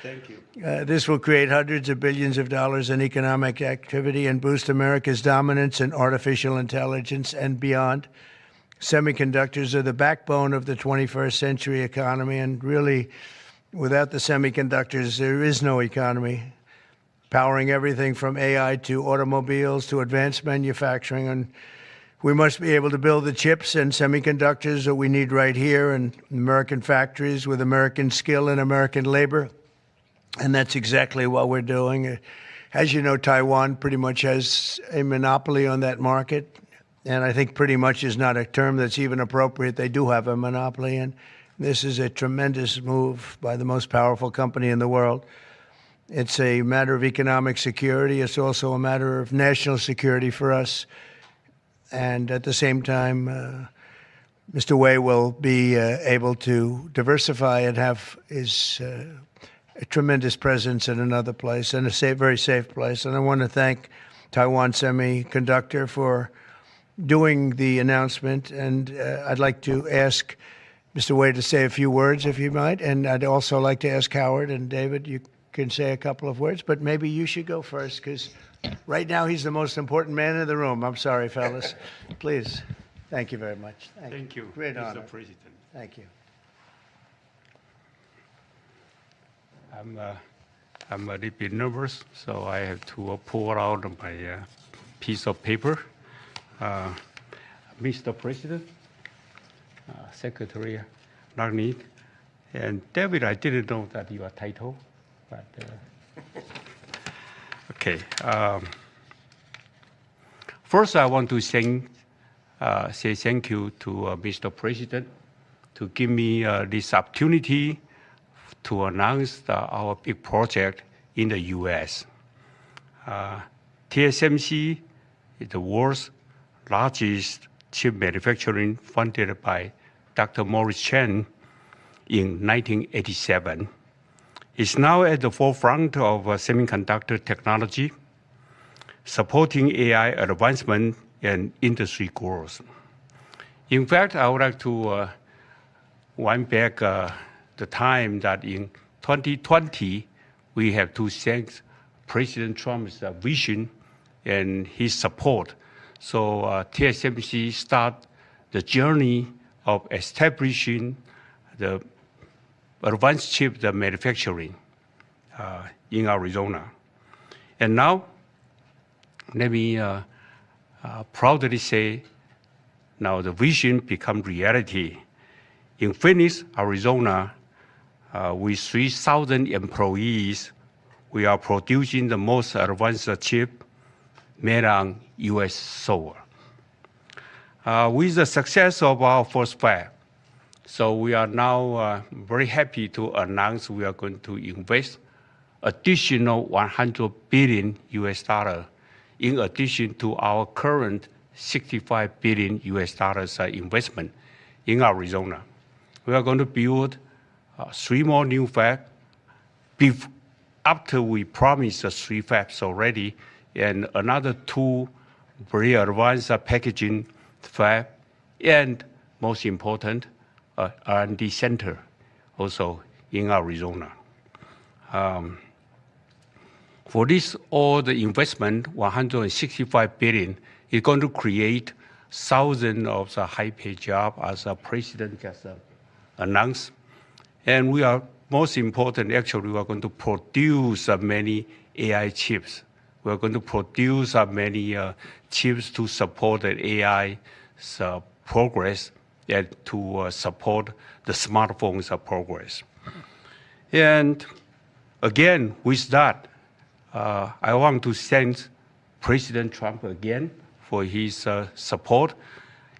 Thank you. This will create hundreds of billions of dollars in economic activity and boost America's dominance in artificial intelligence and beyond. Semiconductors are the backbone of the 21st century economy, and really, without the semiconductors, there is no economy, powering everything from AI to automobiles to advanced manufacturing. And we must be able to build the chips and semiconductors that we need right here in American factories with American skill and American labor. And that's exactly what we're doing. As you know, Taiwan pretty much has a monopoly on that market. And I think pretty much is not a term that's even appropriate. They do have a monopoly. And this is a tremendous move by the most powerful company in the world. It's a matter of economic security. It's also a matter of national security for us. And at the same time, Mr. Wei will be able to diversify and have his a tremendous presence in another place, and a very safe place. And I want to thank Taiwan Semiconductor for doing the announcement. And I'd like to ask Mr. Wei to say a few words, if you might. And I'd also like to ask Howard and David, you can say a couple of words, but maybe you should go first, because right now he's the most important man in the room. I'm sorry, fellas. Please. Thank you very much. Thank you. Great honor. Mr. President. Thank you. I'm a little bit nervous, so I have to pull out my piece of paper. Mr. President, Secretary Ragnick, and David, I didn't know that your title, but okay. First, I want to say thank you to Mr. President to give me this opportunity to announce our big project in the U.S. TSMC is the world's largest chip manufacturing, funded by Dr. Morris Chang in 1987. It's now at the forefront of semiconductor technology, supporting AI advancement and industry growth. In fact, I would like to wind back the time that in 2020, we have to thank President Trump's vision and his support. So TSMC start the journey of establishing the advanced chip manufacturing in Arizona. And now, let me proudly say, now the vision become reality. In Phoenix, Arizona, with 3,000 employees, we are producing the most advanced chip made on U.S. soil. With the success of our first fab, so we are now very happy to announce we are going to invest additional $100 billion US in addition to our current $65 billion US investment in Arizona. We are going to build 3 more new fabs after we promised 3 fabs already, and another 2 very advanced packaging fab, and most important, R&D center also in Arizona. For this, all the investment, $165 billion, is going to create thousands of high-paid jobs, as the president just announced. And we are, most important, actually, we are going to produce many AI chips. We are going to produce many chips to support the AI progress and to support the smartphones progress. And again, with that, I want to thank President Trump again for his support.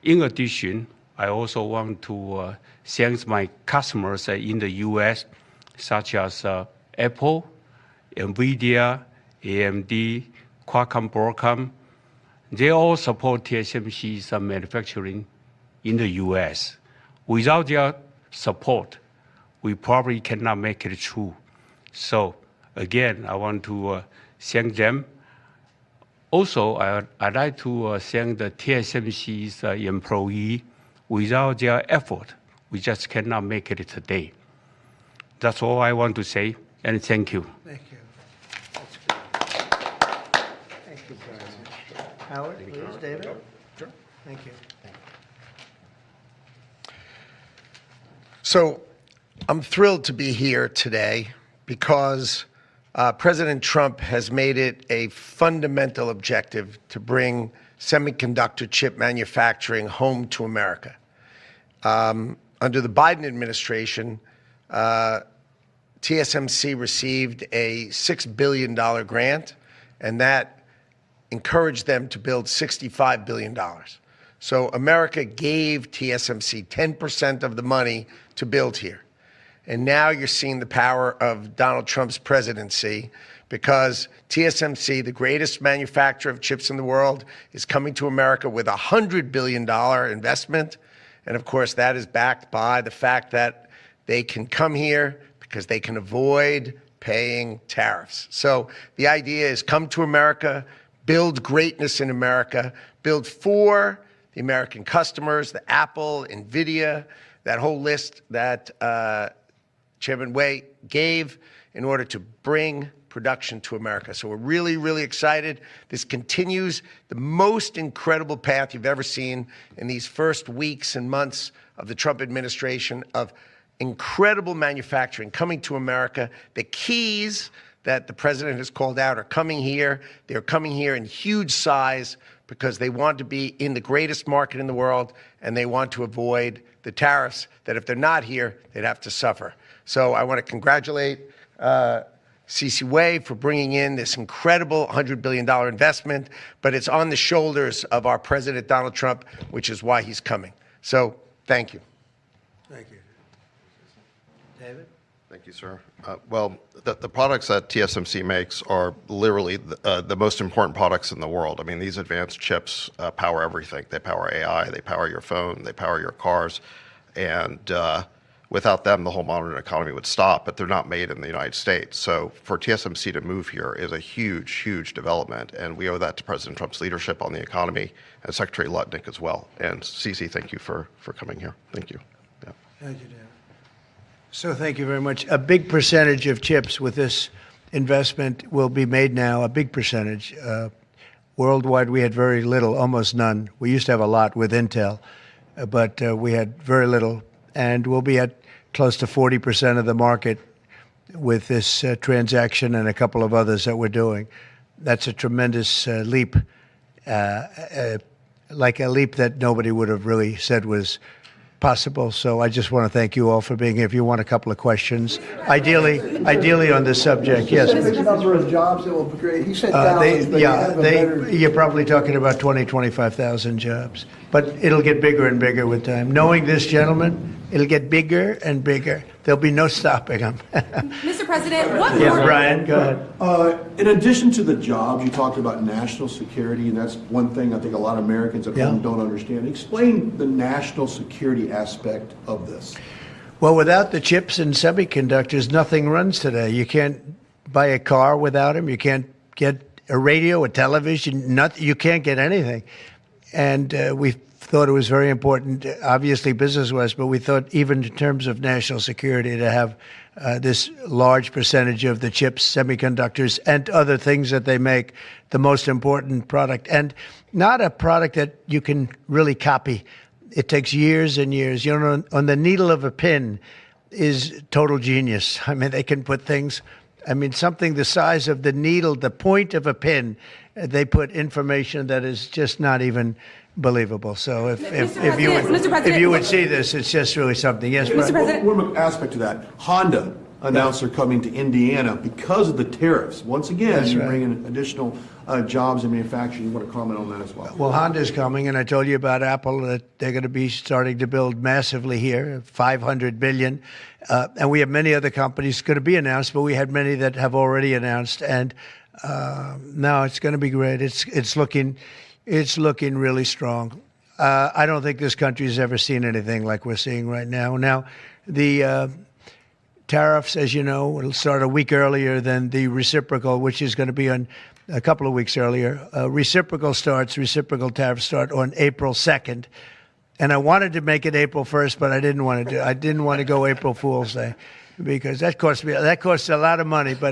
In addition, I also want to thank my customers in the U.S., such as Apple, NVIDIA, AMD, Qualcomm, Broadcom. They all support TSMC's manufacturing in the U.S. Without their support, we probably cannot make it through. So again, I want to thank them. Also, I'd like to thank the TSMC's employee. Without their effort, we just cannot make it today. That's all I want to say. And thank you. Thank you. That's good. Thank you very much. Howard, please, David? Sure. Thank you. So I'm thrilled to be here today because President Trump has made it a fundamental objective to bring semiconductor chip manufacturing home to America. Under the Biden administration, TSMC received a $6 billion grant, and that encouraged them to build $65 billion. So America gave TSMC 10% of the money to build here. And now you're seeing the power of Donald Trump's presidency because TSMC, the greatest manufacturer of chips in the world, is coming to America with a $100 billion investment. And of course, that is backed by the fact that they can come here because they can avoid paying tariffs. So the idea is come to America, build greatness in America, build for the American customers, the Apple, NVIDIA, that whole list that Chairman Wei gave in order to bring production to America. So we're really, really excited. This continues the most incredible path you've ever seen in these first weeks and months of the Trump administration of incredible manufacturing coming to America. The keys that the president has called out are coming here. They're coming here in huge size because they want to be in the greatest market in the world, and they want to avoid the tariffs that if they're not here, they'd have to suffer. So I want to congratulate C.C. Wei for bringing in this incredible $100 billion investment, but it's on the shoulders of our President Donald Trump, which is why he's coming. So thank you. Thank you. David? Thank you, sir. Well, the products that TSMC makes are literally the most important products in the world. I mean, these advanced chips power everything. They power AI, they power your phone, they power your cars, and without them, the whole modern economy would stop, but they're not made in the United States. So for TSMC to move here is a huge, huge development, and we owe that to President Trump's leadership on the economy and Secretary Lutnick as well. And CC, thank you for coming here. Thank you. Yeah. Thank you, David. So thank you very much. A big percentage of chips with this investment will be made now, a big percentage. Worldwide, we had very little, almost none. We used to have a lot with Intel, but we had very little. And we'll be at close to 40% of the market with this transaction and a couple of others that we're doing. That's a tremendous leap, like a leap that nobody would have really said was possible. So I just want to thank you all for being here. If you want a couple of questions, ideally on this subject, yes. The number of jobs that will be great. He said thousands, but you're probably talking about 25,000 jobs. But it'll get bigger and bigger with time. Knowing this gentleman, it'll get bigger and bigger. There'll be no stopping him. Mr. President, what more? Yeah, Brian, go ahead. In addition to the jobs, you talked about national security, and that's one thing I think a lot of Americans at home don't understand. Explain the national security aspect of this. Well, without the chips and semiconductors, nothing runs today. You can't buy a car without them. You can't get a radio, a television, you can't get anything. And we thought it was very important, obviously business-wise, but we thought even in terms of national security to have this large percentage of the chips, semiconductors, and other things that they make the most important product. And not a product that you can really copy. It takes years and years. You know, on the needle of a pin is total genius. I mean, they can put things, I mean, something the size of the needle, the point of a pin, they put information that is just not even believable. So if you would see this, it's just really something. Yes, Mr. President. One aspect to that, Honda announced they're coming to Indiana because of the tariffs. Once again, you bring in additional jobs in manufacturing. You want to comment on that as well? Well, Honda's coming, and I told you about Apple, that they're going to be starting to build massively here, $500 billion. And we have many other companies going to be announced, but we had many that have already announced. And no, it's going to be great. It's looking really strong. I don't think this country has ever seen anything like we're seeing right now. Now, the tariffs, as you know, will start a week earlier than the reciprocal, which is going to be on a couple of weeks earlier. Reciprocal tariffs start on April 2nd. And I wanted to make it April 1st, but I didn't want to go April Fool's Day. because that costs a lot of money. But